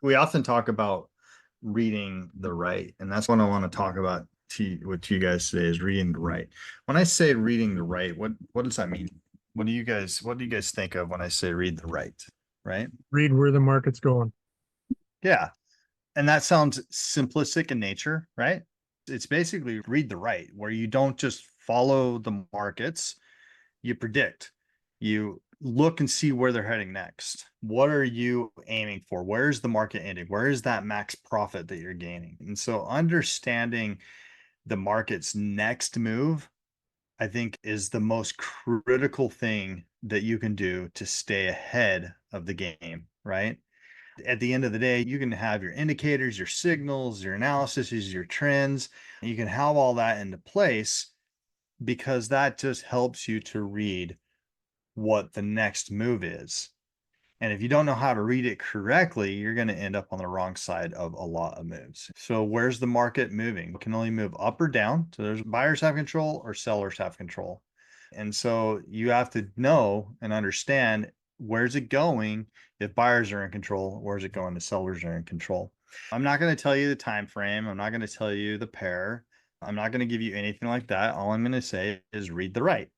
we often talk about reading the right, and that's what I want to talk about with you guys today is reading the right. When I say reading the right, what does that mean? What do you guys think of when I say read the right? Right? Read where the market's going. Yeah. And that sounds simplistic in nature, right? It's basically read the right, where you don't just follow the markets, you predict. You look and see where they're heading next. What are you aiming for? Where's the market ending? Where is that max profit that you're gaining? And so understanding the market's next move, I think, is the most critical thing that you can do to stay ahead of the game, right? At the end of the day, you can have your indicators, your signals, your analysis, your trends. You can have all that into place because that just helps you to read what the next move is. And if you don't know how to read it correctly, you're going to end up on the wrong side of a lot of moves. So, where's the market moving? It can only move up or down. So, there's buyers have control or sellers have control. And so, you have to know and understand where's it going if buyers are in control, where's it going if sellers are in control. I'm not going to tell you the time frame. I'm not going to tell you the pair. I'm not going to give you anything like that. All I'm going to say is read the right.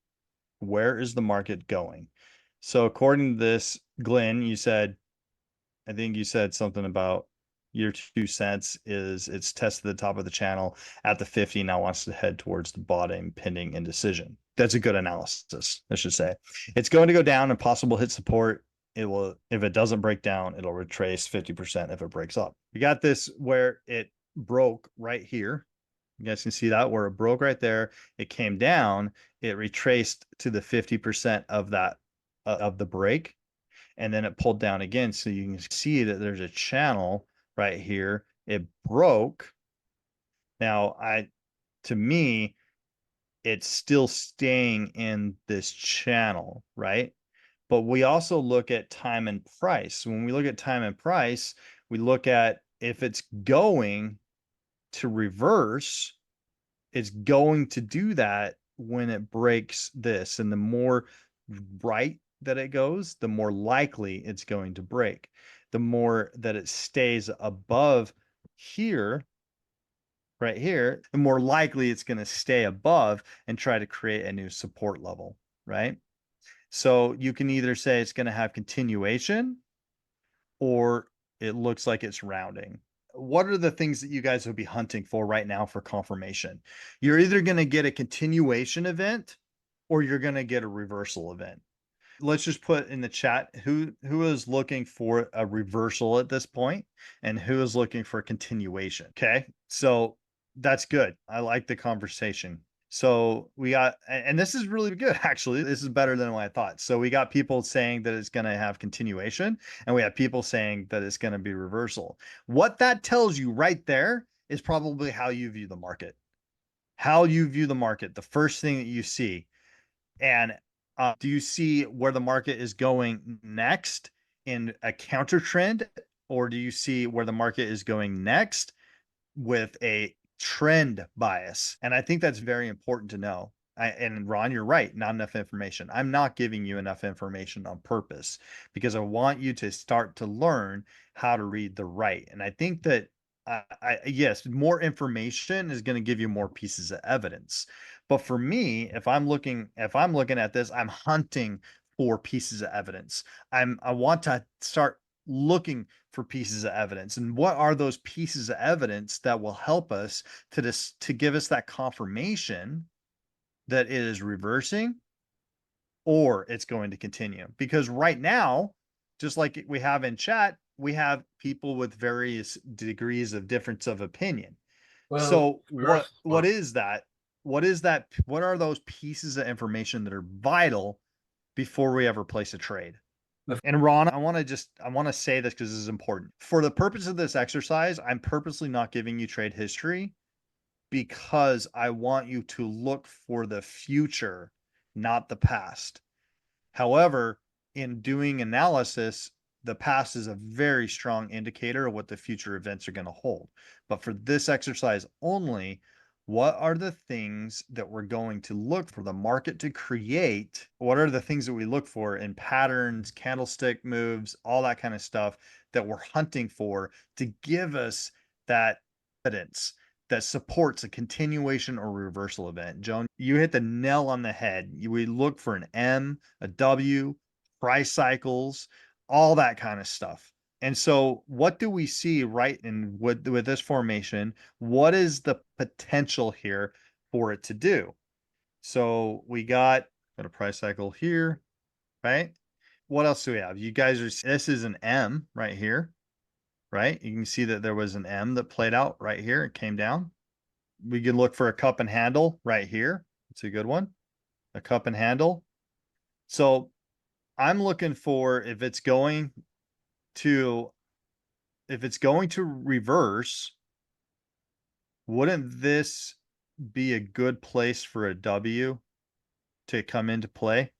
Where is the market going? So according to this, Glenn, I think you said something about your 2 cents is it's tested the top of the channel at the 50, now wants to head towards the bottom pending indecision. That's a good analysis, I should say. It's going to go down and possible hit support. It will, if it doesn't break down, it'll retrace 50% if it breaks up. We got this where it broke right here. You guys can see that where it broke right there. It came down, it retraced to the 50% of that of the break, and then it pulled down again. So you can see that there's a channel right here. It broke. Now, to me, it's still staying in this channel, right? But we also look at time and price. When we look at time and price, we look at if it's going to reverse, it's going to do that when it breaks this. And the more right that it goes, the more likely it's going to break. The more that it stays above here, right here, the more likely it's going to stay above and try to create a new support level, right? So you can either say it's going to have continuation or it looks like it's rounding. What are the things that you guys would be hunting for right now for confirmation? You're either going to get a continuation event or you're going to get a reversal event. Let's just put in the chat who is looking for a reversal at this point and who is looking for continuation. Okay. So that's good. I like the conversation. So we got, and this is really good, actually. This is better than what I thought. So we got people saying that it's going to have continuation, and we have people saying that it's going to be reversal. What that tells you right there is probably how you view the market. How you view the market, the first thing that you see. And do you see where the market is going next in a counter trend, or do you see where the market is going next with a trend bias? And I think that's very important to know. And Ron, you're right, not enough information. I'm not giving you enough information on purpose because I want you to start to learn how to read the right. And I think that yes, more information is going to give you more pieces of evidence. But for me, if I'm looking at this, I'm hunting for pieces of evidence. I want to start looking for pieces of evidence, and what are those pieces of evidence that will help us to give us that confirmation that it is reversing or it's going to continue. Because right now, just like we have in chat, we have people with various degrees of difference of opinion. Well, So what is that? What is that? What are those pieces of information that are vital before we ever place a trade? And Ron, I want to say this because this is important. For the purpose of this exercise, I'm purposely not giving you trade history because I want you to look for the future, not the past. However, in doing analysis, the past is a very strong indicator of what the future events are going to hold. But for this exercise only, what are the things that we're going to look for the market to create? What are the things that we look for in patterns, candlestick moves, all that kind of stuff that we're hunting for to give us that evidence that supports a continuation or reversal event. Joan, you hit the nail on the head. We look for an M, a W, price cycles, all that kind of stuff. And so what do we see right in with this formation? What is the potential here for it to do? So we got a price cycle here, right? What else do we have? You guys are, this is an M right here, right? You can see that there was an M that played out right here. It came down. We can look for a cup and handle right here. It's a good one. A cup and handle. So I'm looking for if it's going to reverse, wouldn't this be a good place for a W to come into play?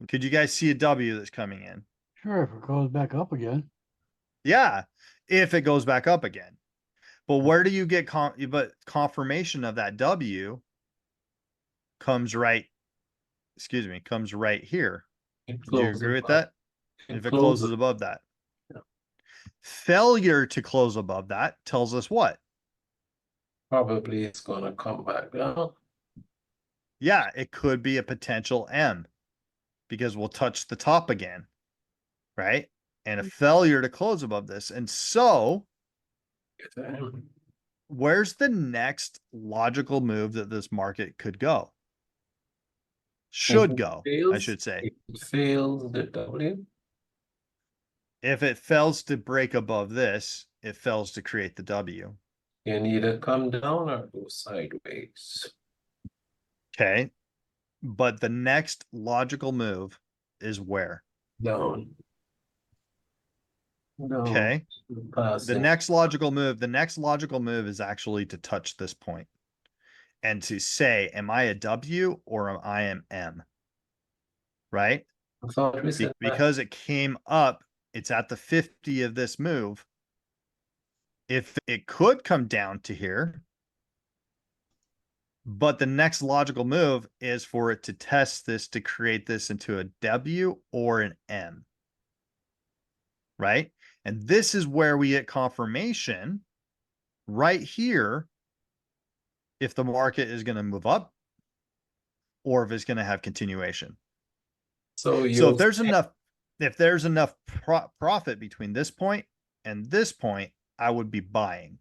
Could you guys see a W that's coming in? Sure, if it goes back up again. Yeah, if it goes back up again. But where do you get confirmation of that W comes right, comes right here. Do you agree with that? If it closes above that. Yeah. Failure to close above that tells us what? Probably it's gonna come back down. Yeah, it could be a potential M because we'll touch the top again, right? And a failure to close above this. And so where's the next logical move that this market could go? Should go, I should say. If it fails the W. If it fails to break above this, it fails to create the W. Can either come down or go sideways. Okay. But the next logical move is where? Down. No. Okay. The Passing. next logical move is actually to touch this point and to say, am I a W or am I an M? Right? I thought we said that. Because it came up, it's at the 50 of this move. If it could come down to here, but the next logical move is for it to test this to create this into a W or an M. Right? And this is where we get confirmation right here if the market is going to move up or if it's going to have continuation. So if there's enough profit between this point and this point, I would be buying.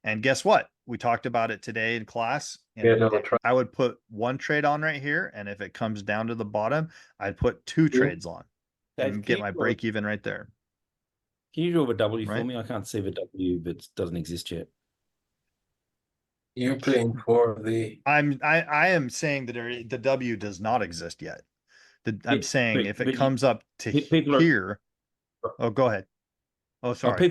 And guess what? We talked about it today in class. And I would put one trade on right here. And if it comes down to the bottom, I'd put two trades on and get my break even right there. Can you draw the W for me? I can't see the W, but it doesn't exist yet. You're playing for the. I am saying that the W does not exist yet. I'm saying if it comes up to here. Oh, go ahead. Oh, sorry.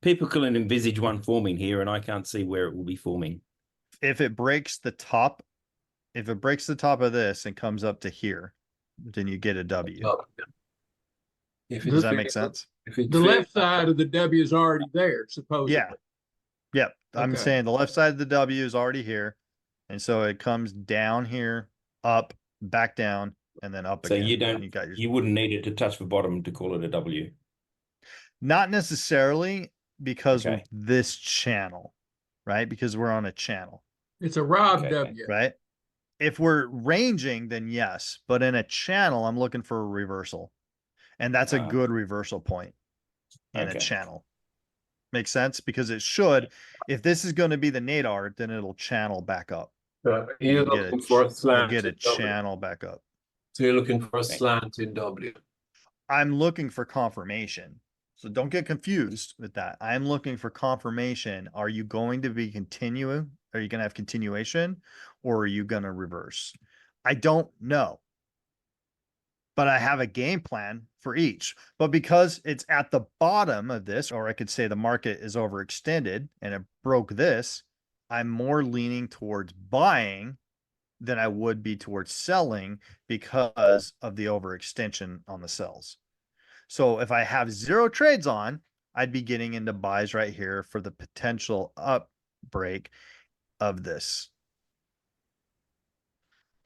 People can envisage one forming here, and I can't see where it will be forming. If it breaks the top of this and comes up to here, then you get a W. Does that make sense? The left side of the W is already there, supposedly. Yeah. Yep. I'm saying the left side of the W is already here. And so it comes down here, up, back down, and then up again. So you wouldn't need it to touch the bottom to call it a W. Not necessarily because of this channel, right? Because we're on a channel. It's a Rob W. Right? If we're ranging, then yes. But in a channel, I'm looking for a reversal. And that's a good reversal point in a channel. Makes sense? Because it should, if this is going to be the nadir, then it'll channel back up. You're looking for a slant. Get a channel back up. So you're looking for a slant in W. I'm looking for confirmation. So don't get confused with that. I'm looking for confirmation. Are you going to be continuing? Are you going to have continuation or are you going to reverse? I don't know. But I have a game plan for each. But because it's at the bottom of this, or I could say the market is overextended and it broke this, I'm more leaning towards buying than I would be towards selling because of the overextension on the sells. So if I have 0 trades on, I'd be getting into buys right here for the potential up break of this.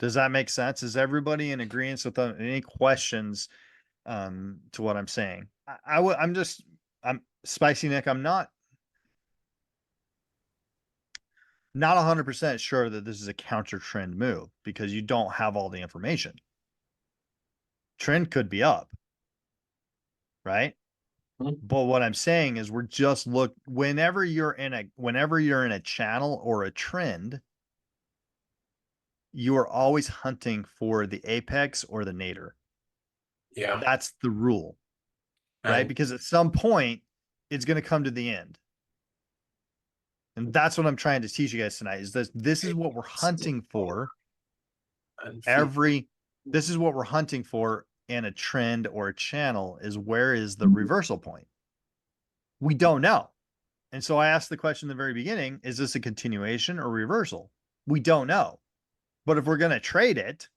Does that make sense? Is everybody in agreement with any questions to what I'm saying? I'm spicy Nick. I'm not 100% sure that this is a counter trend move because you don't have all the information. Trend could be up, right? Hmm. But what I'm saying is whenever you're in a channel or a trend, you are always hunting for the apex or the nadir. Yeah. That's the rule, right? And Because at some point it's going to come to the end. And that's what I'm trying to teach you guys tonight is this is what we're hunting for and this is what we're hunting for in a trend or a channel is where is the reversal point? We don't know. And so I asked the question in the very beginning, is this a continuation or reversal? We don't know. But if we're going to trade it,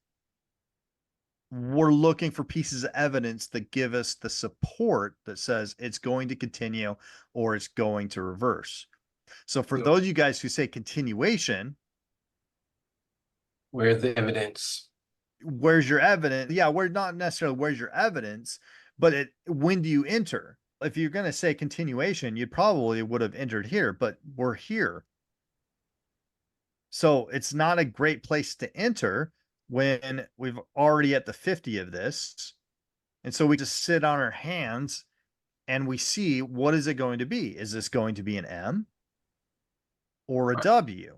we're looking for pieces of evidence that give us the support that says it's going to continue or it's going to reverse. So for those of you guys who say continuation, where's the evidence? where's your evidence? Yeah, we're not necessarily where's your evidence, but when do you enter? If you're going to say continuation, you probably would have entered here, but we're here. So it's not a great place to enter when we've already at the 50 of this. And so we just sit on our hands and we see what is it going to be? Is this going to be an M or a W?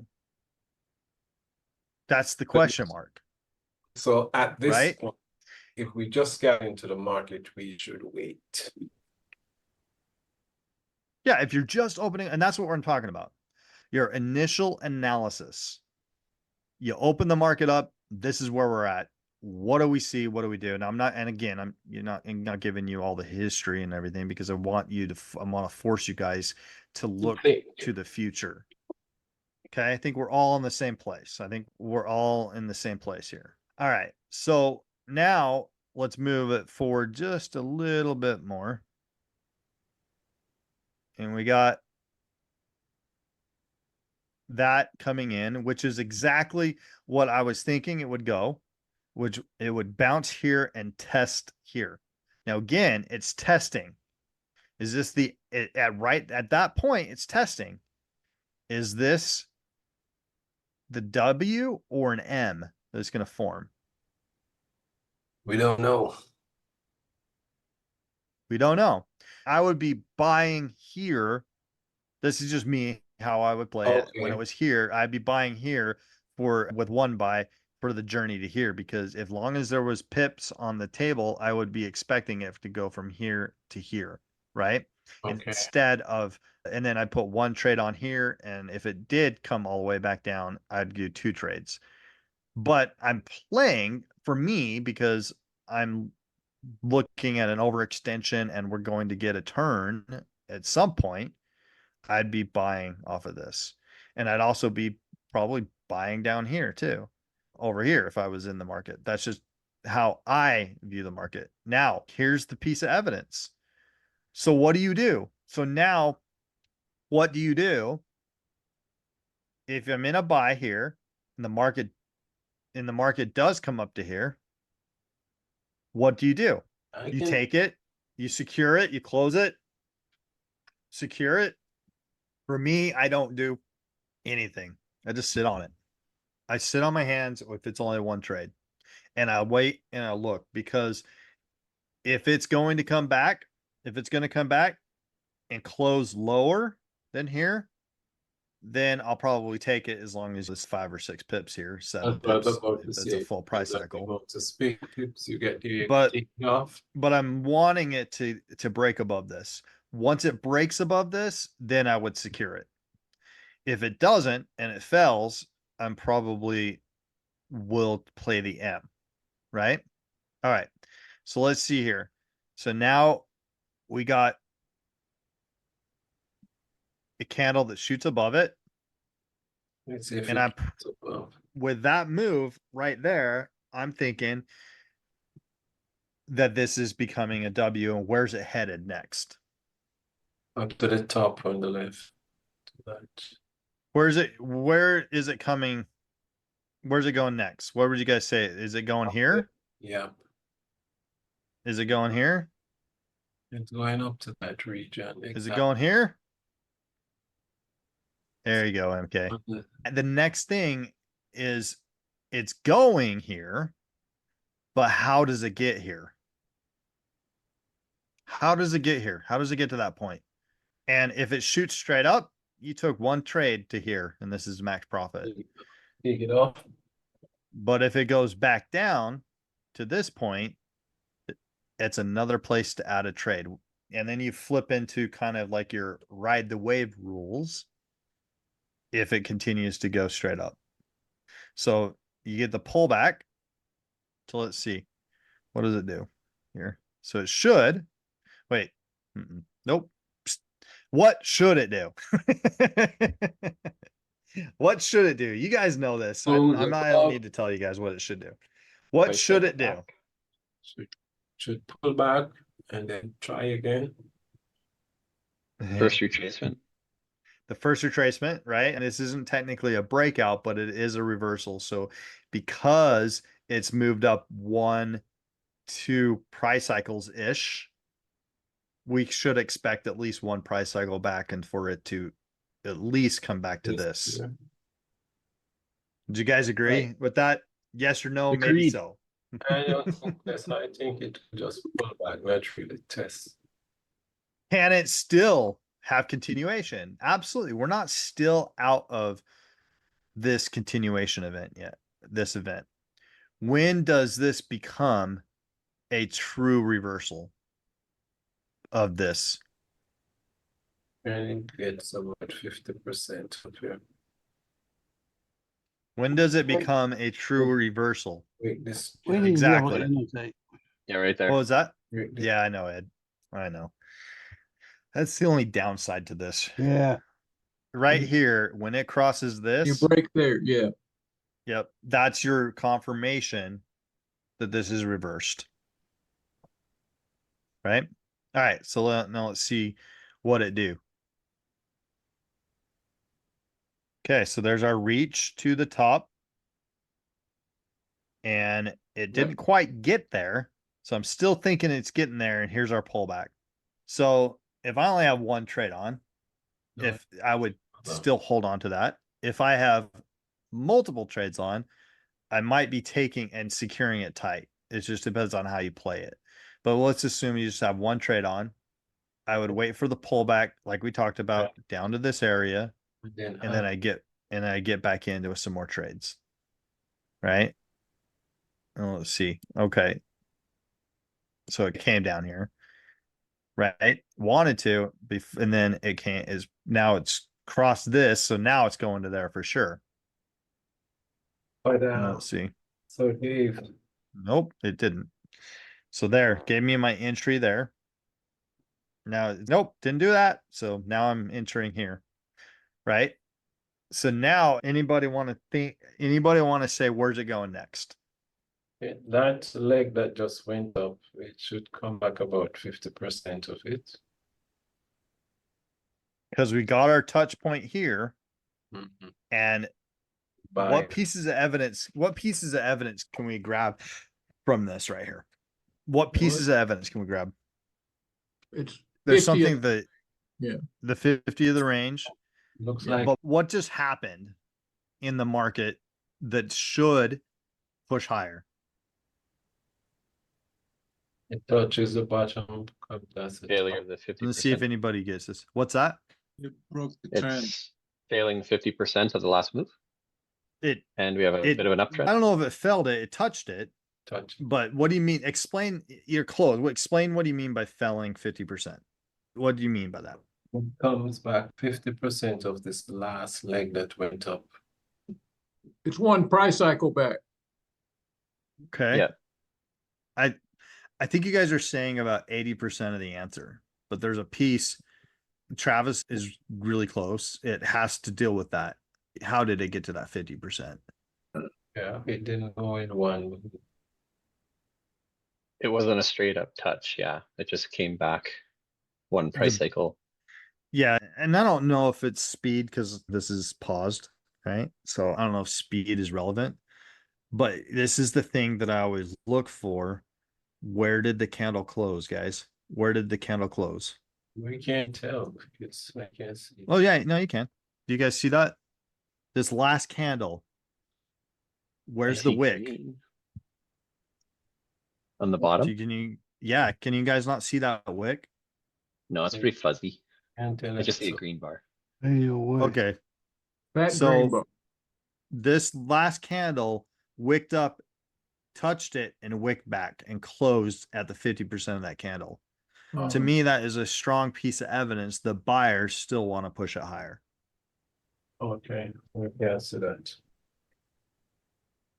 That's the question mark. So at this Right? point, if we just get into the market, we should wait. Yeah, if you're just opening, and that's what we're talking about. Your initial analysis. You open the market up. This is where we're at. What do we see? What do we do? Now I'm not giving you all the history and everything because I want to force you guys to look to the future. Okay. I think we're all in the same place. I think we're all in the same place here. All right. So now let's move it forward just a little bit more. And we got that coming in, which is exactly what I was thinking it would go, which it would bounce here and test here. Now, again, it's testing. Is this at that point, it's testing. Is this the W or an M that's going to form? We don't know. We don't know. I would be buying here. This is just me, how I would play it. When it Okay. was here, I'd be buying here with one buy for the journey to here, because as long as there was pips on the table, I would be expecting it to go from here to here, right? Okay. And then I'd put one trade on here, and if it did come all the way back down, I'd do two trades. But I'm playing for me because I'm looking at an overextension and we're going to get a turn at some point. I'd be buying off of this. And I'd also be probably buying down here too, over here if I was in the market. That's just how I view the market. Now, here's the piece of evidence. So what do you do? So now, what do you do if I'm in a buy here and the market does come up to here? What do? You take it, you secure it, you close it, secure it. For me, I don't do anything. I just sit on it. I sit on my hands if it's only one trade, and I wait and I look, because if it's going to come back, and close lower than here, then I'll probably take it as long as it's 5 or 6 pips here, 7 pips. If it's a full price cycle. To speak pips, you get the But- taking off. But I'm wanting it to break above this. Once it breaks above this, then I would secure it. If it doesn't and it fails, I'm probably will play the M, right? All right. So let's see here. So now we got a candle that shoots above it. Let's see if And it gets above. with that move right there, I'm thinking that this is becoming a W, and where's it headed next? Up to the top on the left. That. Where is it coming? Where's it going next? What would you guys say? Is it going here? Yeah. Is it going here? It's going up to that region. Is it going here? There you go, MK. Exactly. And the next thing is it's going here, but how does it get here? How does it get here? How does it get to that point? And if it shoots straight up, you took one trade to here, and this is max profit. Take it off. But if it goes back down to this point, it's another place to add a trade. And then you flip into kind of like your ride the wave rules if it continues to go straight up. So you get the pullback. So let's see. What does it do here? So it should. Wait. Nope. Psst. What should it do? What should it do? You guys know this. I don't need to tell you guys what it should do. What Price should cycle it do? back. Should pull back and then try again. First retracement. The first retracement, right? And this isn't technically a breakout, but it is a reversal. So because it's moved up 1-2 price cycles ish, we should expect at least one price cycle back and for it to at least come back to this. Yeah. Do you guys agree with that? Yes or no? Maybe Agreed. so. I don't think this. I think it will just pull back. Let's really test. Can it still have continuation? Absolutely. We're not still out of this continuation event yet, this event. When does this become a true reversal of this? And it gets about 50% of your When does it become a true reversal? wait, this We need to be able to Exactly. annotate. Yeah, right there. What was that? wait, this- Yeah, I know, Ed. I know. That's the only downside to this. Yeah, Right here, when it crosses You this, break there, yeah. yep, that's your confirmation that this is reversed. Right? All right, so now let's see what it do. Okay, so there's our reach to the top. And it didn't quite get there. So I'm still thinking it's getting there. And here's our pullback. So if I only have one trade on, No, if I would no. still hold on to that. If I have multiple trades on, I might be taking and securing it tight. It just depends on how you play it. But let's assume you just have one trade on. I would wait for the pullback, like we talked about, down to this area, then and then I get back into some more trades. Right? Oh, let's see. Okay. So it came down here. Right? Wanted to, and then it can't is now it's crossed this, so now it's going to there for sure. But Let's see. so Dave, Nope, it didn't. So there, gave me my entry there. Now, nope, didn't do that. So now I'm entering here. Right? So now anybody want to say where's it going next? that leg that just went up, it should come back about 50% of it. Because we got our touch point here, Mhm. and Buy. what pieces of evidence can we grab from this right here? What pieces of evidence can we grab? It's There's 50 something that yeah. the 50 of the range, Looks like but what just happened in the market that should push higher? it touches the bottom. That's it. Failure of the 50%. Let's see if anybody gets this. What's that? It broke the trend. It's failing 50% of the last move, It and we have a It- bit of an I uptrend. don't know if it failed it, it touched it, Touch. but what do you mean? Explain, you're close. Explain what do you mean by failing 50%? What do you mean by that? It comes back 50% of this last leg that went up. It's one price cycle back. Okay. Yeah. I think you guys are saying about 80% of the answer, but there's a piece. Travis is really close. It has to deal with that. How did it get to that 50%? Yeah, it didn't go in one. It wasn't a straight up touch. Yeah. It just came back one price cycle. Yeah, and I don't know if it's speed because this is paused, right? So I don't know if speed is relevant, but this is the thing that I always look for. Where did the candle close, guys? Where did the candle close? We can't tell. I can't see. Oh yeah, no, you can. Do you guys see that? This last candle. I Where's the see wick? green. On the Do bottom? you- Can you, yeah, can you guys not see that wick? No, it's pretty fuzzy. Can't tell I if just see a it's green bar. Ain't no way. Okay, That So- green bar. this last candle wicked up, touched it, and wicked back and closed at the 50% of that candle. To me, that is a strong piece of evidence the buyers still want to push it higher. okay. Yeah, so that.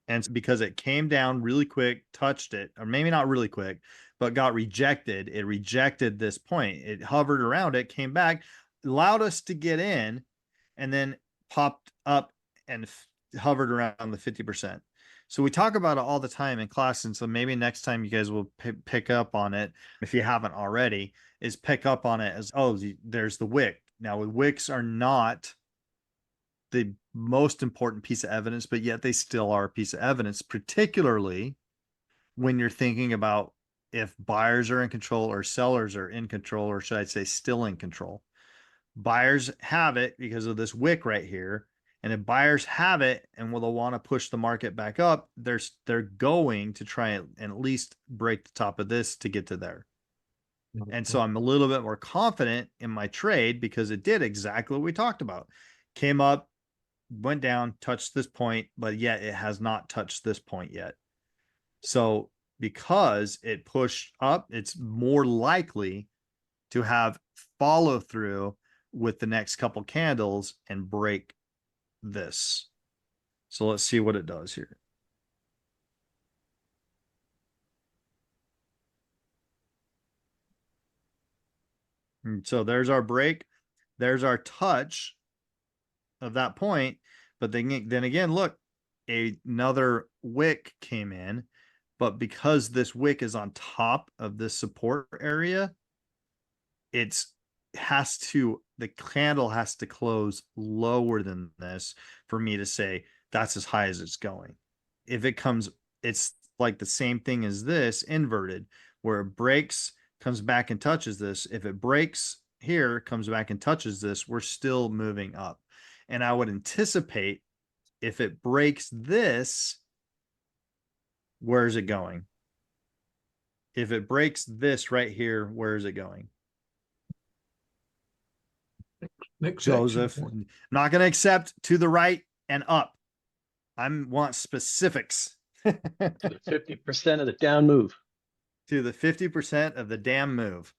And it's because it came down really quick, touched it, or maybe not really quick, but got rejected. It rejected this point. It hovered around it, came back, allowed us to get in, and then popped up and hovered around the 50%. So we talk about it all the time in class. And so maybe next time you guys will pick up on it, if you haven't already, is pick up on it as, oh, there's the wick. Now, wicks are not the most important piece of evidence, but yet they still are a piece of evidence, particularly when you're thinking about if buyers are in control or sellers are in control, or should I say still in control. Buyers have it because of this wick right here. And if buyers have it and will want to push the market back up, they're going to try and at least break the top of this to get to there. And so I'm a little bit more confident in my trade because it did exactly what we talked about. Came up, went down, touched this point, but yet it has not touched this point yet. So because it pushed up, it's more likely to have follow through with the next couple candles and break this. So let's see what it does here. And so there's our break. There's our touch of that point. But then again, look, another wick came in. But because this wick is on top of this support area, the candle has to close lower than this for me to say that's as high as it's going. If it comes, it's like the same thing as this inverted, where it breaks, comes back and touches this. If it breaks here, comes back and touches this, we're still moving up. And I would anticipate if it breaks this, where is it going? If it breaks this right here, where is it going? Next Joseph, section. not going to accept to the right and up. I want specifics. To the 50% of the down move. To the 50% of the damn move.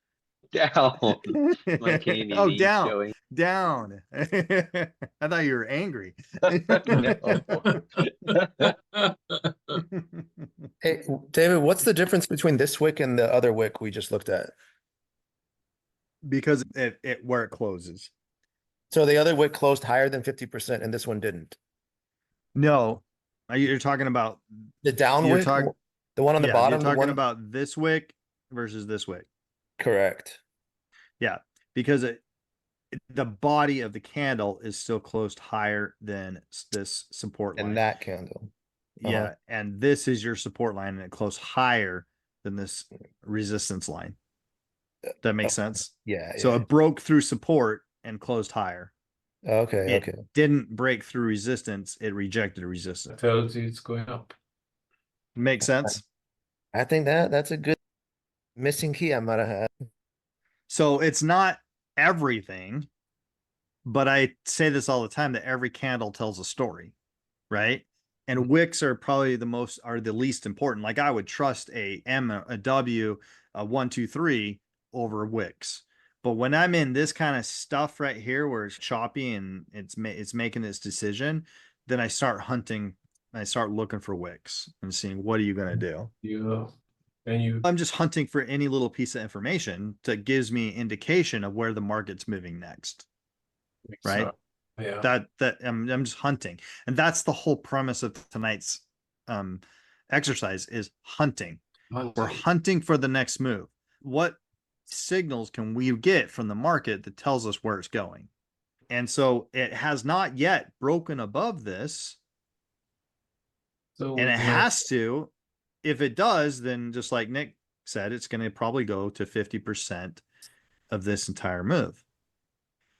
Down. My Canadian Oh, meme down, showing. down. I thought you were angry. Hey, David, what's the difference between this wick and the other wick we just looked at? Because it where it closes. So the other wick closed higher than 50% and this one didn't. No, you're talking about The down You're wick, talk- the one on the yeah, bottom, you're the talking one about this wick versus this wick. correct. Yeah, because the body of the candle is still closed higher than this support line. And that candle. Yeah, and this is your support line, and it closed higher than this resistance line. That makes sense. Yeah. So yeah. it broke through support and closed higher. Okay. It Okay. didn't break through resistance; it rejected resistance. Tells you it's going up. Makes sense. I think that's a good missing key I might have had. So it's not everything, but I say this all the time that every candle tells a story, right? And wicks are probably the least important. Like I would trust a M, a W, a 1, 2, 3 over wicks. But when I'm in this kind of stuff right here where it's choppy and it's making this decision, then I start hunting. I start looking for wicks and seeing what are you going to do. I'm just hunting for any little piece of information that gives me indication of where the market's moving next. Right? Yeah. That I'm just hunting. And that's the whole premise of tonight's exercise is hunting. We're hunting for the next move. What signals can we get from the market that tells us where it's going? And so it has not yet broken above this. So And it has to. If it does, then just like Nick said it's going to probably go to 50% of this entire move.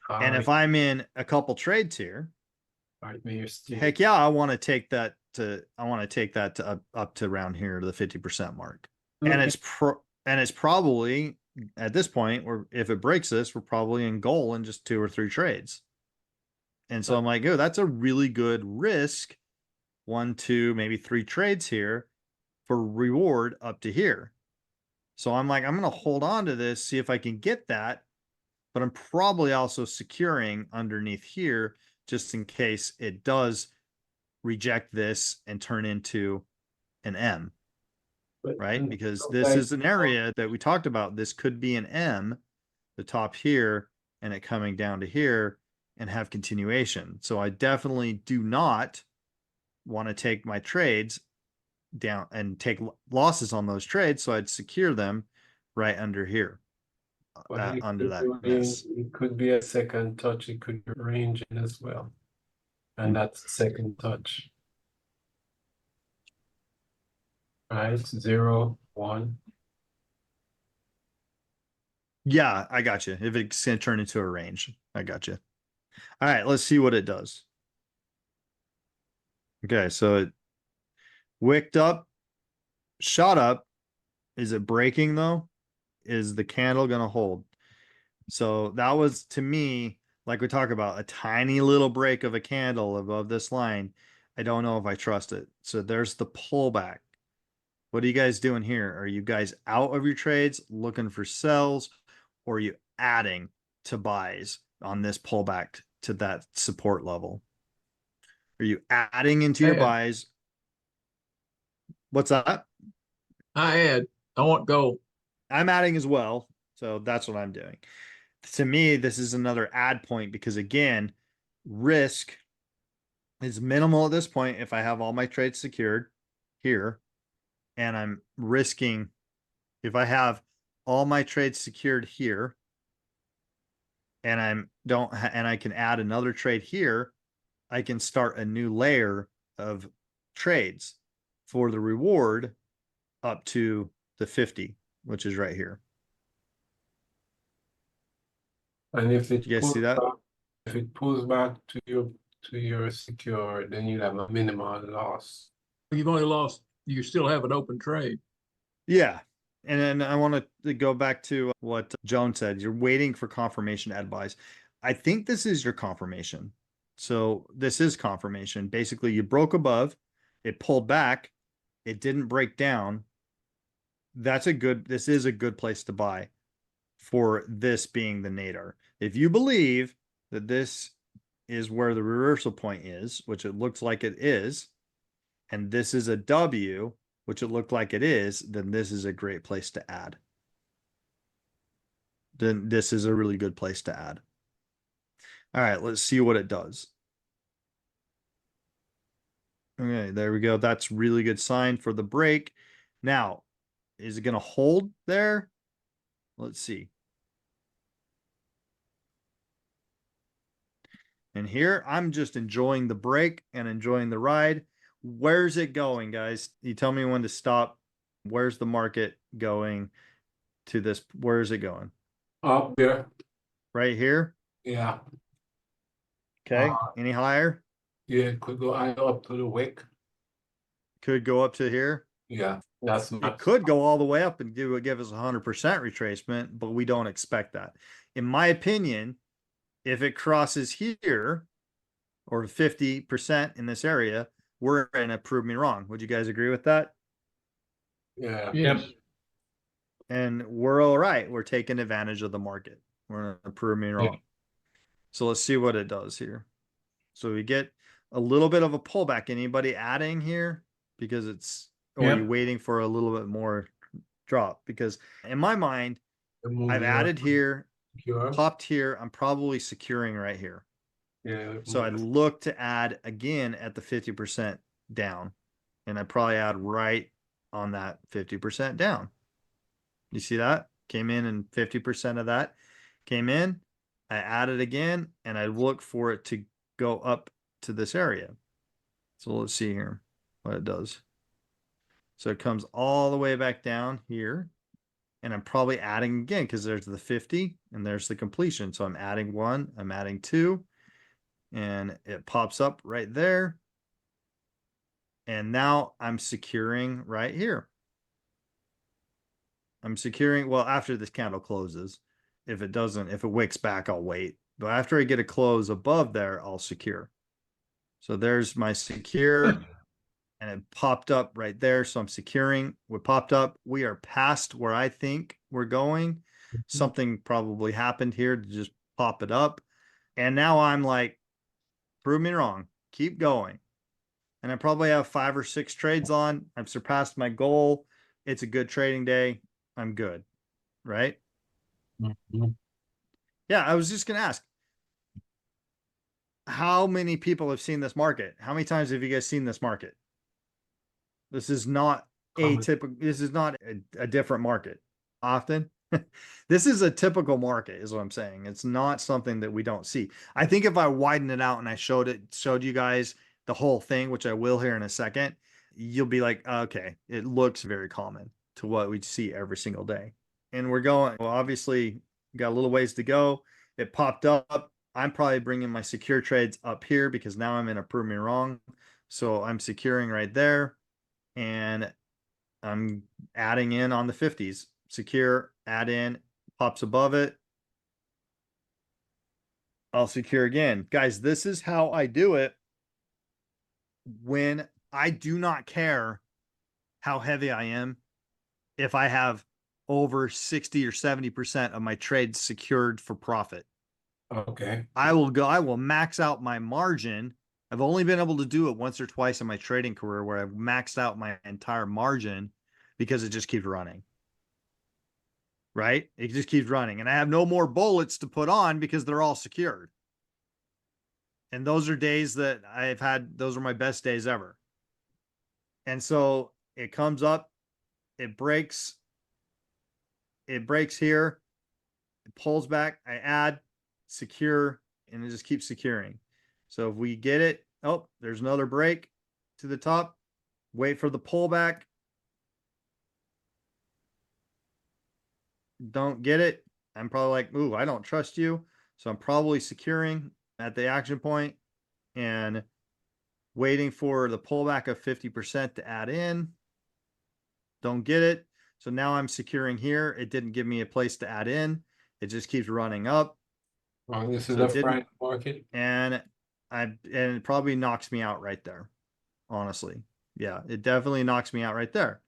And if I'm in a couple trades here, heck yeah, I want to take that to up to around here to the 50% mark. And it's probably at this point, where if it breaks this, we're probably in goal in just 2 or 3 trades. And so I'm like, oh, that's a really good risk. 1, 2, maybe 3 trades here for reward up to here. So I'm like, I'm going to hold on to this, see if I can get that. But I'm probably also securing underneath here just in case it does reject this and turn into an M, right? Because this is an area that we talked about. This could be an M, the top here, and it coming down to here and have continuation. So I definitely do not want to take my trades down and take losses on those trades. So I'd secure them right under here. Under that mess. It could be a second touch, it could be ranging as well. And that's a second touch. Right, 0, 1. Yeah, I got you. If it's going to turn into a range, I got you. All right, let's see what it does. Okay, so it wicked up, shot up. Is it breaking though? Is the candle going to hold? So that was, to me, like we talk about, a tiny little break of a candle above this line. I don't know if I trust it. So there's the pullback. What are you guys doing here? Are you guys out of your trades looking for sells, or are you adding to buys on this pullback to that support level? Are you adding into your buys? What's that? I want gold. I'm adding as well. So that's what I'm doing. To me, this is another add point because, again, risk is minimal at this point if I have all my trades secured here. And I'm risking, if I have all my trades secured here and I can add another trade here, I can start a new layer of trades for the reward up to the 50, which is right here. And if it You guys see that? if it pulls back to your secure, then you have a minimal loss. You've only lost, you still have an open trade. Yeah. And then I want to go back to what Joan said. You're waiting for confirmation add buys. I think this is your confirmation. So this is confirmation. Basically, you broke above, it pulled back, it didn't break down. This is a good place to buy for this being the nadir. If you believe that this is where the reversal point is, which it looks like it is, and this is a W, which it looked like it is, then this is a great place to add. Then this is a really good place to add. All right, let's see what it does. Okay, there we go. That's really good sign for the break. Now, is it going to hold there? Let's see. And here, I'm just enjoying the break and enjoying the ride. Where's it going, guys? You tell me when to stop. Where's the market going to this? Where is it going? Up there. Right here? Yeah. Okay. Any higher? Yeah, it could go up to the wick. Could go up to here. Yeah, that's It could go all the way up and give us 100% retracement, but we don't expect that. In my opinion, if it crosses here or 50% in this area, we're in a prove me wrong. Would you guys agree with that? Yeah. Yes. And we're all right. We're taking advantage of the market. We're in a prove me wrong. Yeah. So let's see what it does here. So we get a little bit of a pullback. Anybody adding here? Because it's, or are you waiting for a little bit more drop? Because in my mind, I've added here, popped here. I'm probably securing right here. Yeah. So I'd look to add again at the 50% down. And I probably add right on that 50% down. You see that? Came in and 50% of that came in. I added again and I look for it to go up to this area. So let's see here what it does. So it comes all the way back down here. And I'm probably adding again because there's the 50 and there's the completion. So I'm adding 1, I'm adding 2, and it pops up right there. And now I'm securing right here. I'm securing, well, after this candle closes. If it doesn't, if it wicks back, I'll wait. But after I get a close above there, I'll secure. So there's my secure. And it popped up right there. So I'm securing. What popped up, we are past where I think we're going. Something probably happened here to just pop it up. And now I'm like, prove me wrong. Keep going. And I probably have 5 or 6 trades on. I've surpassed my goal. It's a good trading day. I'm good. Right? Yeah, I was just going to ask, how many people have seen this market? How many times have you guys seen this market? This is not atypical. This is not a different market often. This is a typical market is what I'm saying. It's not something that we don't see. I think if I widen it out and I showed you guys the whole thing, which I will here in a second, you'll be like, okay, it looks very common to what we see every single day. And we're going, well, obviously got a little ways to go. It popped up. I'm probably bringing my secure trades up here because now I'm in a prove me wrong. So I'm securing right there. And I'm adding in on the 50s. Secure, add in, pops above it. I'll secure again. Guys, this is how I do it when I do not care how heavy I am. If I have over 60 or 70% of my trades secured for profit. Okay. I will max out my margin. I've only been able to do it once or twice in my trading career where I've maxed out my entire margin because it just keeps running. Right? It just keeps running. And I have no more bullets to put on because they're all secured. And those are days that I've had, those are my best days ever. And so it comes up, it breaks here, it pulls back, I add, secure, and it just keeps securing. So if we get it, oh, there's another break to the top. Wait for the pullback. Don't get it. I'm probably like, ooh, I don't trust you. So I'm probably securing at the action point and waiting for the pullback of 50% to add in. Don't get it. So now I'm securing here. It didn't give me a place to add in. It just keeps running up. Well, this is So a it didn't- Friday market. And it probably knocks me out right there. Honestly. Yeah, it definitely knocks me out right there.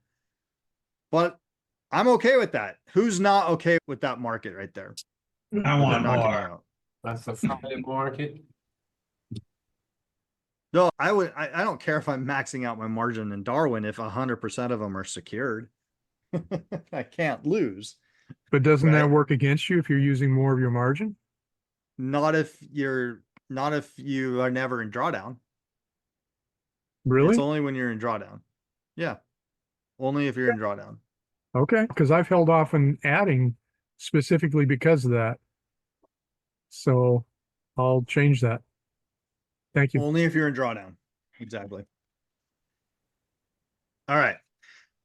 But I'm okay with that. Who's not okay with that market right there? I With want it knocking me more. out? That's the Friday market. No, I don't care if I'm maxing out my margin in Darwin if 100% of them are secured. I can't lose. But doesn't that Right. work against you if you're using more of your margin? Not if you are never in drawdown. Really? It's only when you're in drawdown. Yeah. Only if you're in drawdown. Okay, because I've held off on adding specifically because of that. So I'll change that. Thank you. Only if you're in drawdown. Exactly. All right.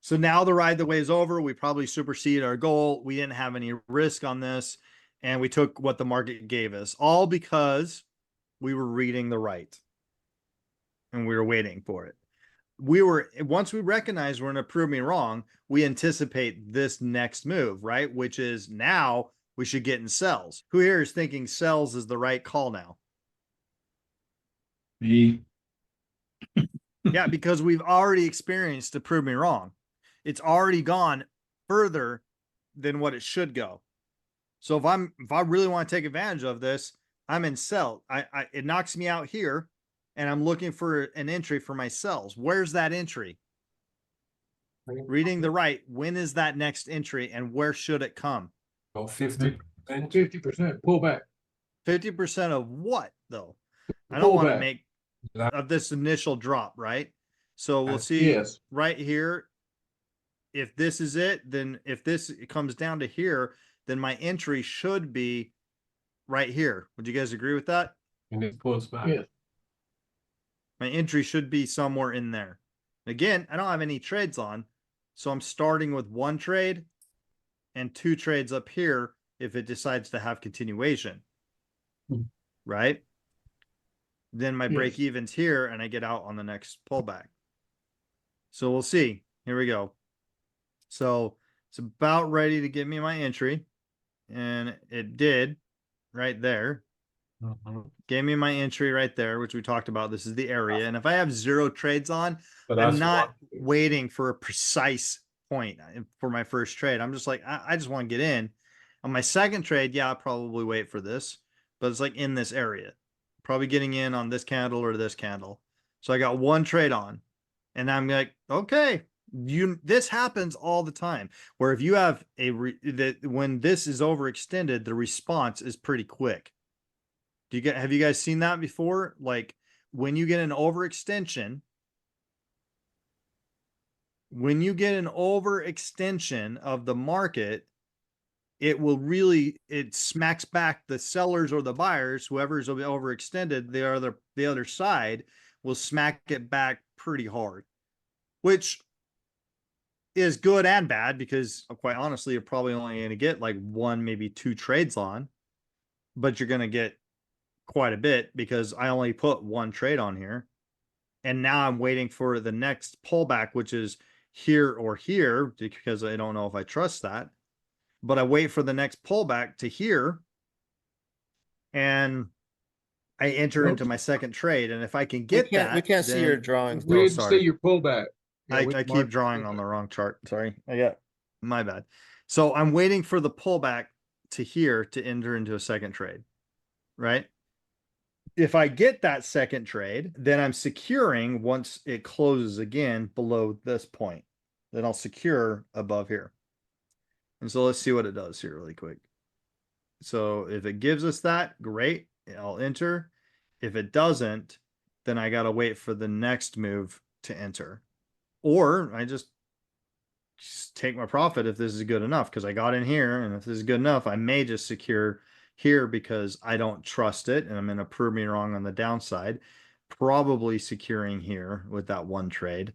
So now the ride the way is over. We probably superseded our goal. We didn't have any risk on this. And we took what the market gave us, all because we were reading the right. And we were waiting for it. Once we recognize we're going to prove me wrong, we anticipate this next move, right? Which is now we should get in sells. Who here is thinking sells is the right call now? Me. Yeah, because we've already experienced to prove me wrong. It's already gone further than what it should go. So if I really want to take advantage of this, I'm in sell. It knocks me out here, and I'm looking for an entry for my sells. Where's that entry? Reading the right. When is that next entry, and where should it come? Oh, 50%. 50% pullback. 50% of what though? I don't want to Pullback. make of this initial drop, right? So we'll see Yes. right here. If this is it, then if this comes down to here, then my entry should be right here. Would you guys agree with that? And it pulls back. Yes. My entry should be somewhere in there. Again, I don't have any trades on, so I'm starting with one trade. and 2 trades up here if it decides to have continuation. Hmm. Right? Then my break Yes. even's here and I get out on the next pullback. So we'll see. Here we go. So it's about ready to give me my entry. And it did right there. Gave me my entry right there, which we talked about. This is the area. And if I have 0 trades on, But I'm that's not one- waiting for a precise point for my first trade. I'm just like, I just want to get in. On my second trade, yeah, I'll probably wait for this, but it's like in this area. Probably getting in on this candle or this candle. So I got 1 trade on. And I'm like, okay, this happens all the time. Where if you have that when this is overextended, the response is pretty quick. Have you guys seen that before? Like when you get an overextension, of the market, it smacks back the sellers or the buyers, whoever's overextended, the other side will smack it back pretty hard, which is good and bad because quite honestly, you're probably only going to get like 1, maybe 2 trades on, but you're going to get quite a bit because I only put 1 trade on here. And now I'm waiting for the next pullback, which is here or here, because I don't know if I trust that. But I wait for the next pullback to here. And I enter into my second trade. And if I can get that, We can't see your then drawings. We Oh, didn't sorry. see your pullback. Yeah, we I keep marked drawing your on the pullback. wrong chart. Sorry. My bad. So I'm waiting for the pullback to here to enter into a second trade, right? If I get that second trade, then I'm securing once it closes again below this point. Then I'll secure above here. And so let's see what it does here really quick. So if it gives us that, great. I'll enter. If it doesn't, then I got to wait for the next move to enter. Or I just take my profit if this is good enough because I got in here. And if this is good enough, I may just secure here because I don't trust it and I'm going to prove me wrong on the downside. Probably securing here with that 1 trade,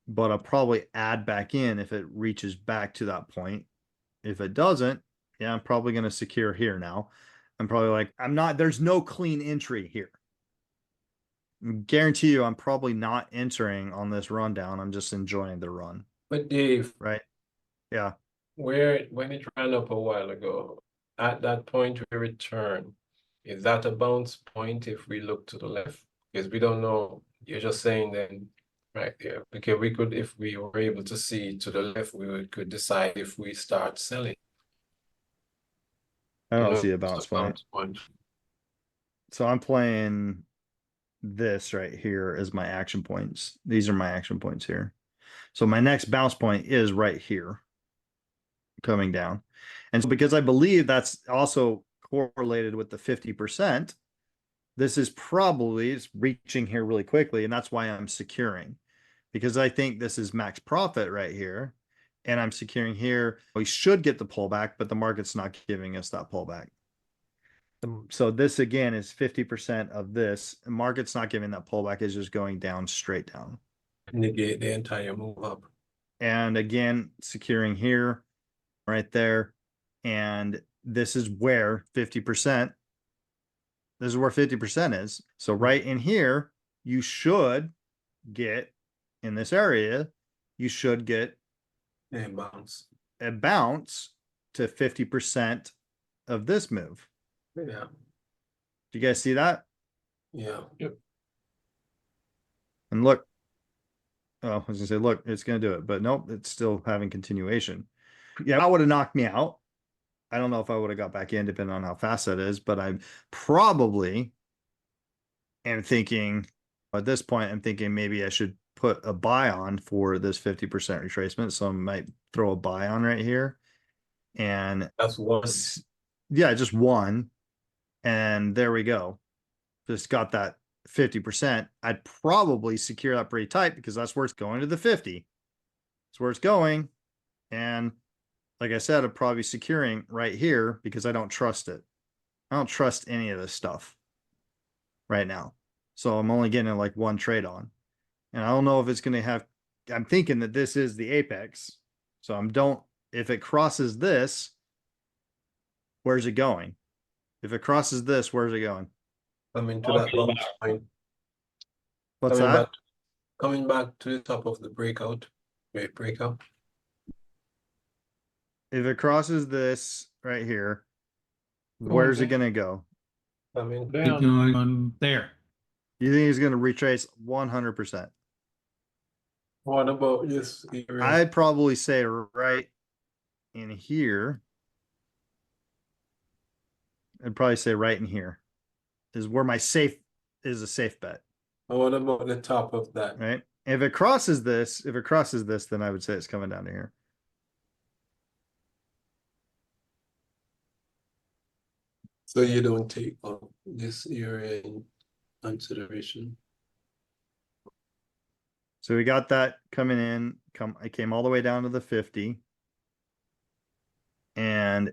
but I'll probably add back in if it reaches back to that point. If it doesn't, yeah, I'm probably going to secure here now. I'm probably like, there's no clean entry here. Guarantee you, I'm probably not entering on this rundown. I'm just enjoying the run. But Dave, Right. Yeah. when it ran up a while ago, at that point we return, is that a bounce point if we look to the left? Because we don't know, you're just saying then right there. Because we could, if we were able to see to the left, could decide if we start selling. I don't You know, see a it's bounce point. point. So I'm playing this right here as my action points. These are my action points here. So my next bounce point is right here coming down. And so because I believe that's also correlated with the 50%, this is probably it's reaching here really quickly. And that's why I'm securing because I think this is max profit right here. And I'm securing here. We should get the pullback, but the market's not giving us that pullback. So this again is 50% of this. The market's not giving that pullback, is just going down straight down. Negate the entire move up. And again, securing here, right there. And this is where 50%, this is where 50% is. So right in here, you should get in this area, you should get And bounce. a bounce to 50% of this move. Yeah, Do you guys see that? yeah. And look, oh, I was gonna say, look, it's gonna do it, but nope, it's still having continuation. Yeah, that would have knocked me out. I don't know if I would have got back in depending on how fast that is, but I'm probably am thinking at this point, I'm thinking maybe I should put a buy on for this 50% retracement. So I might throw a buy on right here. And That's one. yeah, just one. And there we go. Just got that 50%. I'd probably secure that pretty tight because that's where it's going to the 50. That's where it's going. And like I said, I'm probably securing right here because I don't trust it. I don't trust any of this stuff right now. So I'm only getting like 1 trade on. And I don't know if it's going to have, I'm thinking that this is the apex. So I don't if it crosses this, where's it going? If it crosses this, where's it going? Coming to that bounce point, What's coming that? back, coming back to the top of the breakout, great breakout. If it crosses this right here, where's it gonna go? Coming Down. Going on there. You think it's gonna retrace 100%? What about this area? I'd probably say right in here. I'd probably say right in here is where my safe is a safe bet, What about the top of that? right? If it crosses this, then I would say it's coming down to here. So you don't take this area in consideration. So we got that coming in. I came all the way down to the 50. And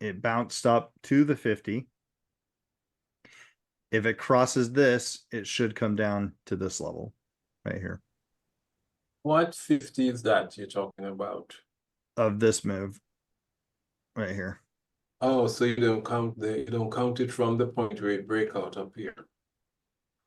it bounced up to the 50. If it crosses this, it should come down to this level right here What 50 is that you're talking about? of this move right here. Oh, so you don't count it from the point where it break out up here.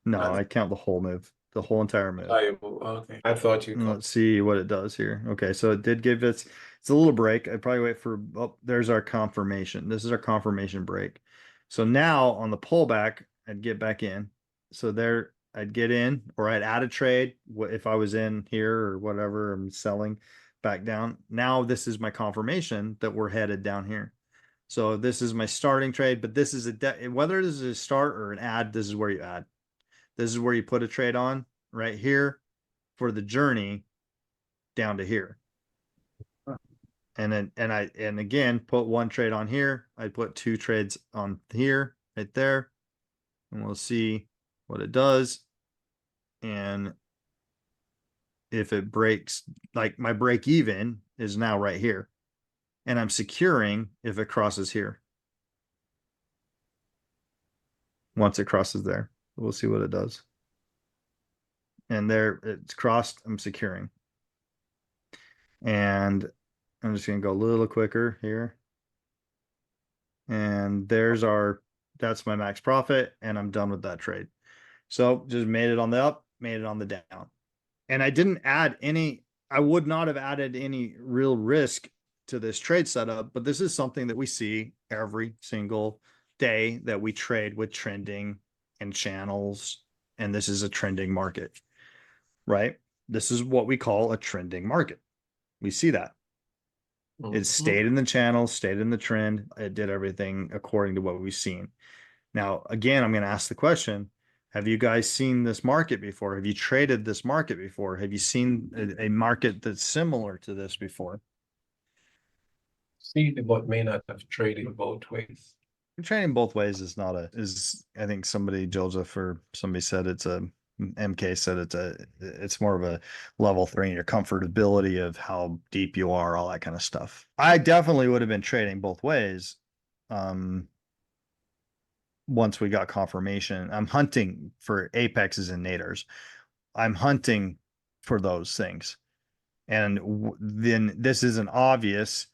No, That's- I count the whole move, the whole entire move. Okay, I thought you And count. let's see what it does here. Okay, so it did give it's a little break. I'd probably wait for, oh, there's our confirmation. This is our confirmation break. So now on the pullback, I'd get back in. So there I'd get in, or I'd add a trade if I was in here or whatever, I'm selling back down. Now this is my confirmation that we're headed down here. So this is my starting trade, but this is whether this is a start or an add, this is where you add. This is where you put a trade on right here for the journey down to here. And then and again put one trade on here. I put two trades on here, right there, and we'll see what it does. And if it breaks, like my break even is now right here, and I'm securing if it crosses here. Once it crosses there, we'll see what it does. And there it's crossed, I'm securing. And I'm just gonna go a little quicker here. And that's my max profit, and I'm done with that trade. So just made it on the up, made it on the down. And I would not have added any real risk to this trade setup, but this is something that we see every single day that we trade with trending and channels. And this is a trending market, right? This is what we call a trending market. We see that. It stayed in the channel, stayed in the trend. It did everything according to what we've seen. Now, again, I'm going to ask the question, have you guys seen this market before? Have you traded this market before? Have you seen a market that's similar to this before? See, but may not have traded both ways. Trading both ways is not I think Joseph or somebody said MK said it's more of a level 3 in your comfortability of how deep you are, all that kind of stuff. I definitely would have been trading both ways. Once we got confirmation, I'm hunting for apexes and naders. I'm hunting for those things. And then this is an obvious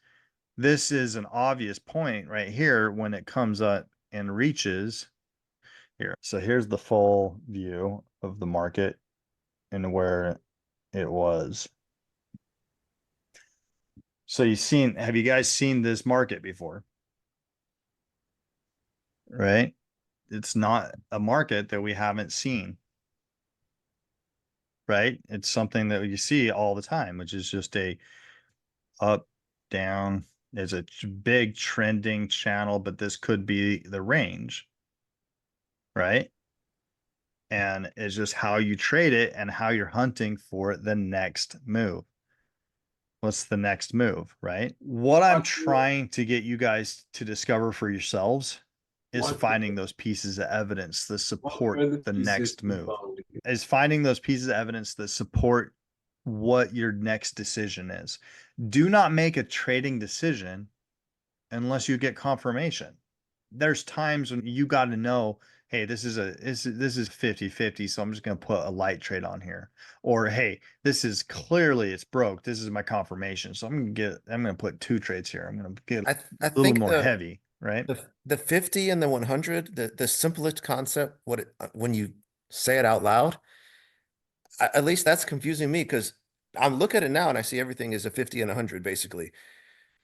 point right here when it comes up and reaches here. So here's the full view of the market and where it was. So have you guys seen this market before? Right? It's not a market that we haven't seen. Right? It's something that you see all the time, which is just a up, down. There's a big trending channel, but this could be the range. Right? And it's just how you trade it and how you're hunting for the next move. What's the next move, right? What I'm trying to get you guys to discover for yourselves is finding those pieces of evidence that support the next move. Is finding those pieces of evidence that support what your next decision is. Do not make a trading decision unless you get confirmation. there's times when you got to know, hey, this is 50-50, so I'm just going to put a light trade on here. Or hey, this is clearly it's broke. This is my confirmation. So I'm going to put 2 trades here. I'm going to get I a little think more heavy, right? the 50 and the 100, the simplest concept, when you say it out loud, at least that's confusing me because I look at it now and I see everything is a 50 and 100 basically.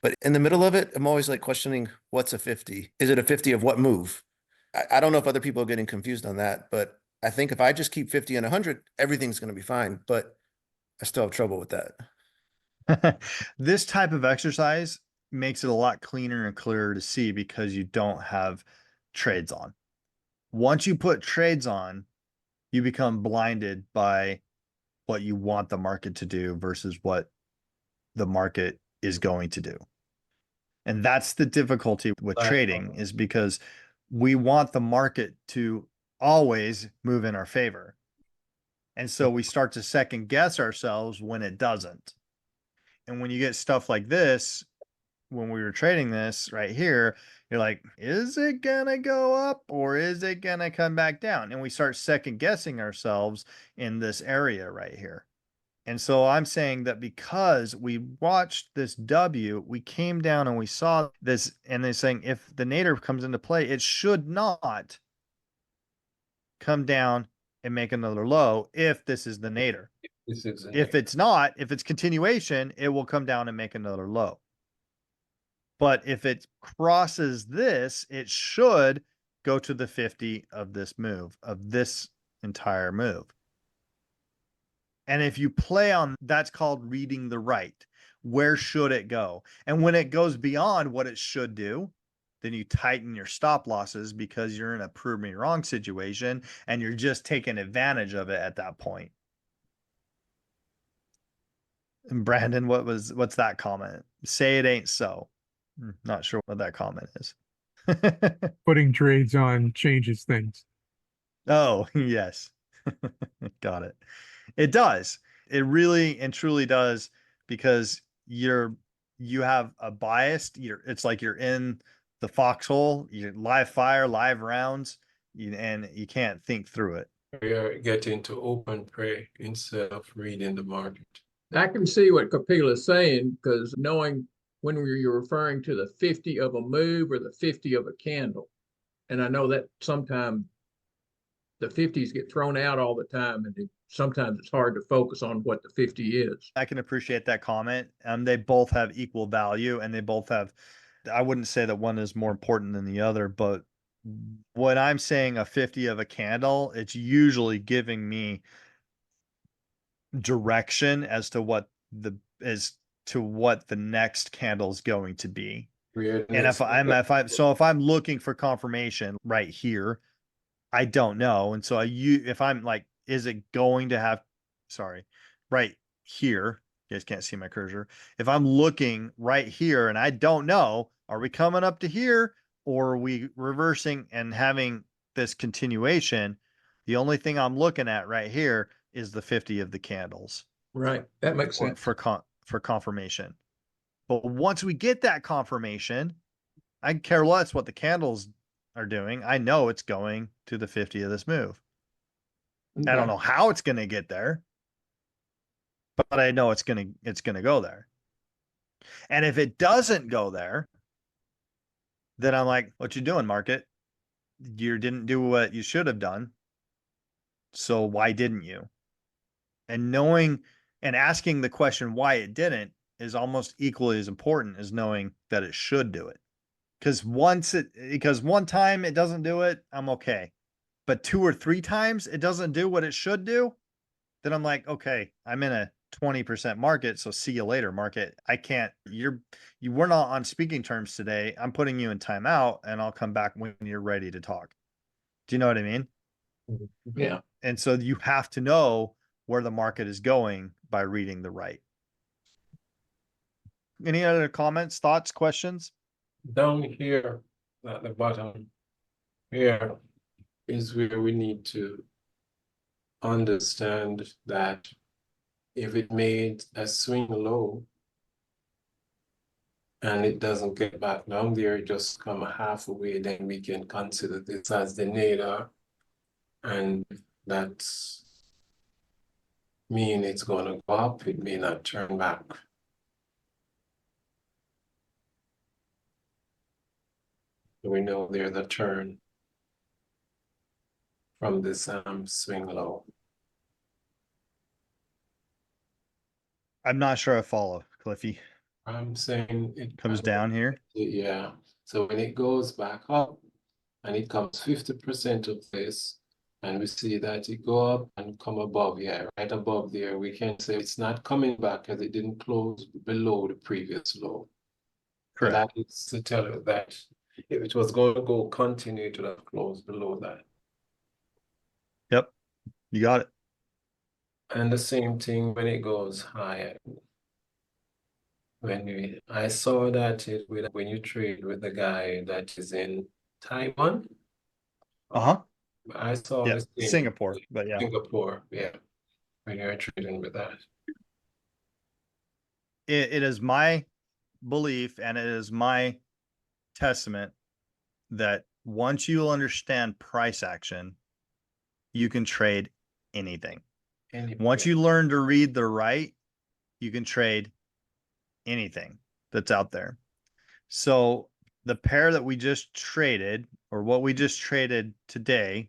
But in the middle of it, I'm always like questioning what's a 50? Is it a 50 of what move? I don't know if other people are getting confused on that, but I think if I just keep 50 and 100, everything's going to be fine. But I still have trouble with that. This type of exercise makes it a lot cleaner and clearer to see because you don't have trades on. Once you put trades on, you become blinded by what you want the market to do versus what the market is going to do. And that's the difficulty with trading, is because we want the market to always move in our favor. And so we start to second guess ourselves when it doesn't. And when you get stuff like this, when we were trading this right here, you're like, is it gonna go up or is it gonna come back down? And we start second guessing ourselves in this area right here. And so I'm saying that because we watched this W, we came down and we saw this, and they're saying if the nadir comes into play, it should not come down and make another low if this is the nadir. This is If it's not, if it's continuation, it will come down and make another low. But if it crosses this, it should go to the 50 of this move, of this entire move. And if you play on, that's called reading the right. Where should it go? And when it goes beyond what it should do, then you tighten your stop losses because you're in a prove me wrong situation and you're just taking advantage of it at that point. And Brandon, what's that comment? Say it ain't so. Not sure what that comment is. Putting trades on changes things. Oh, yes. Got it. It does. It really and truly does, because you have a bias. It's like you're in the foxhole, you're live fire, live rounds, and you can't think through it. We are getting to open prey instead of reading the market. I can see what Kapila's saying, because knowing when you're referring to the 50 of a move or the 50 of a candle. And I know that sometimes the 50s get thrown out all the time, and sometimes it's hard to focus on what the 50 is. I can appreciate that comment. They both have equal value, and they both have, I wouldn't say that one is more important than the other, but when I'm saying a 50 of a candle, it's usually giving me direction as to what the next candle is going to be. And if I'm looking for confirmation right here, I don't know. And so if I'm like, is it going to have, right here, you guys can't see my cursor. If I'm looking right here and I don't know, are we coming up to here or are we reversing and having this continuation? The only thing I'm looking at right here is the 50 of the candles. Right. That makes sense. For confirmation. But once we get that confirmation, I care less what the candles are doing. I know it's going to the 50 of this move. I don't know how it's going to get there, but I know it's going to go there. And if it doesn't go there, then I'm like, what you doing, market? You didn't do what you should have done. So why didn't you? And knowing and asking the question why it didn't is almost equally as important as knowing that it should do it. Because one time it doesn't do it, I'm okay. But 2 or 3 times it doesn't do what it should do, then I'm like, okay, I'm in a 20% market, so see you later, market. We're not on speaking terms today. I'm putting you in timeout, and I'll come back when you're ready to talk. Do you know what I mean? Yeah. And so you have to know where the market is going by reading the right. Any other comments, thoughts, questions? Down here at the bottom here is where we need to understand that if it made a swing low, and it doesn't get back down there, it just come halfway, then we can consider this as the nadir. And that's mean it's gonna go up, it may not turn back. We know there's a turn from this swing low. I'm not sure I follow, Cliffy. I'm saying it Comes down here. Yeah, so when it goes back up and it comes 50% of this, and we see that it go up and come above, yeah, right above there, we can say it's not coming back because it didn't close below the previous low. So Correct. that is to tell you that if it was going to go continue to that close below that. Yep. You got it. And the same thing when it goes higher. I saw that when you trade with the guy that is in Taiwan. Uh-huh. I saw Yeah. the same Singapore, but yeah. Singapore, yeah. When you're trading with that. It is my belief and it is my testament that once you understand price action, you can trade anything. Once you learn to read the right, you can trade anything that's out there. So the pair that we just traded, or what we just traded today,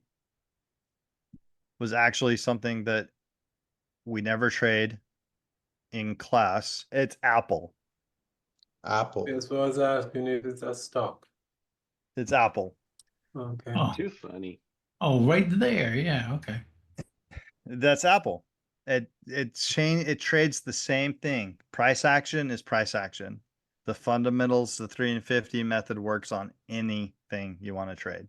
was actually something that we never trade in class. It's Apple. Apple. That's what I was asking if it's a stock. It's Apple. Okay. Oh, Too funny. oh, right there. Yeah. Okay. That's Apple. It trades the same thing. Price action is price action. The fundamentals, the 3 and 50 method works on anything you want to trade.